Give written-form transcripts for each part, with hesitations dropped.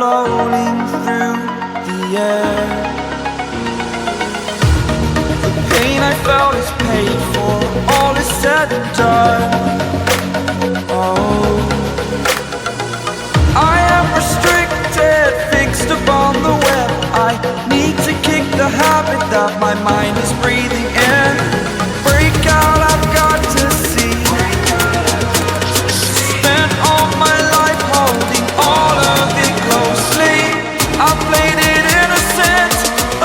floating through the air. The pain I felt is paid for, all is said and done. Oh, I am restricted, fixed upon the web. I need to kick the habit that my mind is breathing in. Break out, I've got to see. Spent all my life holding all of it closely. I played it innocent,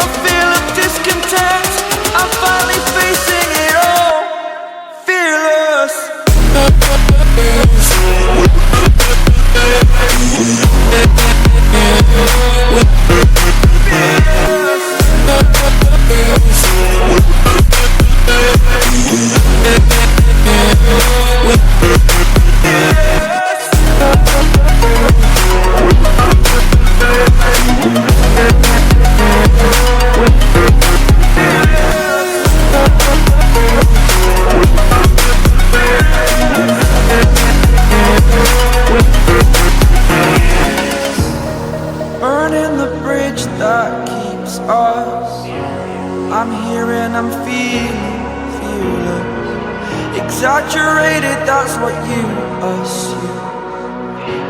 a feel of discontent. I'm finally facing it all, fearless. Burning the bridge that keeps us. I'm here and I'm feeling fearless. Exaggerated, that's what you assume.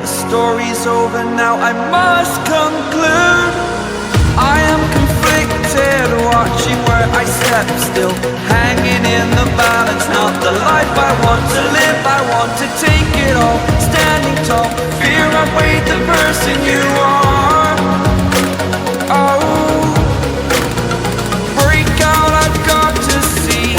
The story's over now, I must conclude. I am conflicted, watching where I step still, hanging in the balance. Not the life I want to live, I want to take it all. Standing tall, fear outweighed the person you are. Oh, break out, I've got to see.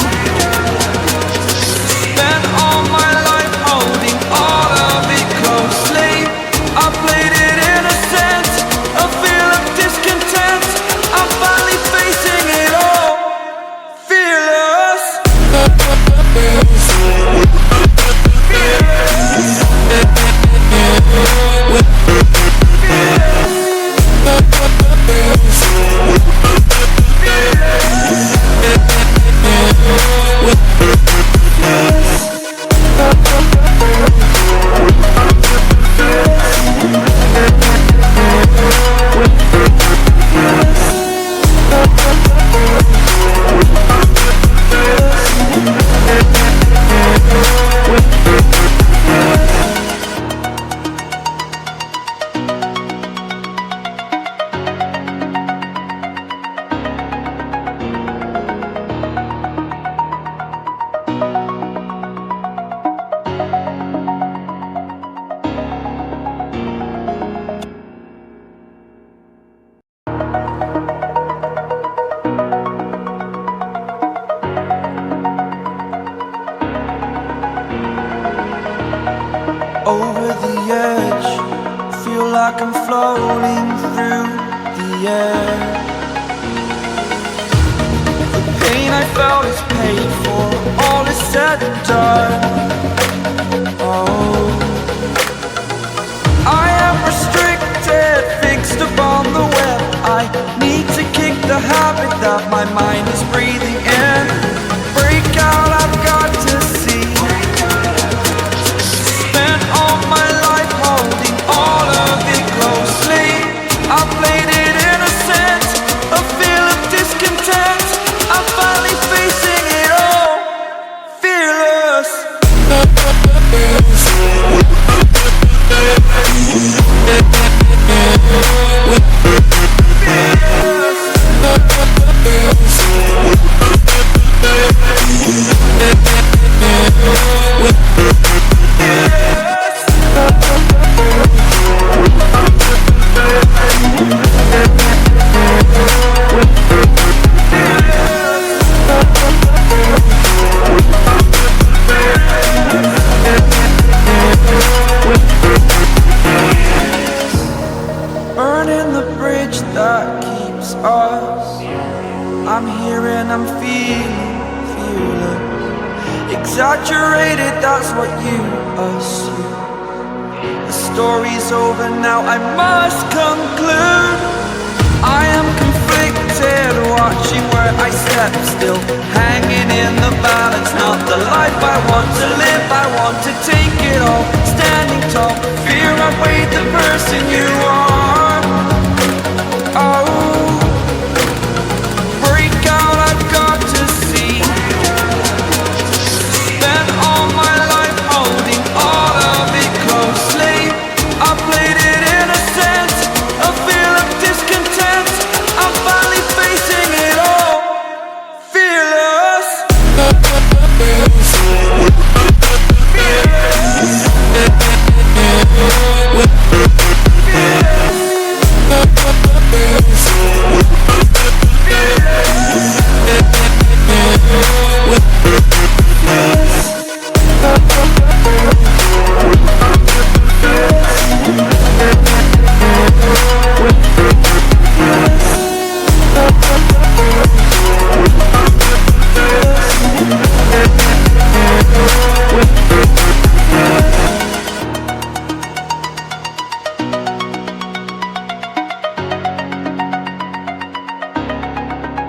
Spent all my life holding all of it closely. I played it innocent, a feel of discontent. I'm finally facing it all, fearless. Over the edge, feel like I'm floating through the air. The pain I felt is paid for, all is said and done. Oh, I am restricted, fixed upon the web. I need to kick the habit that my mind is breathing in. Break out, I've got to see. Spent all my life holding all of it closely. I played it innocent, a feel of discontent. I'm finally facing it all, fearless. Burning the bridge that keeps us. I'm here and I'm feeling fearless. Exaggerated, that's what you assume. The story's over now, I must conclude. I am conflicted, watching where I step still, hanging in the balance. Not the life I want to live, I want to take it all. Standing tall, fear outweighed the person you are.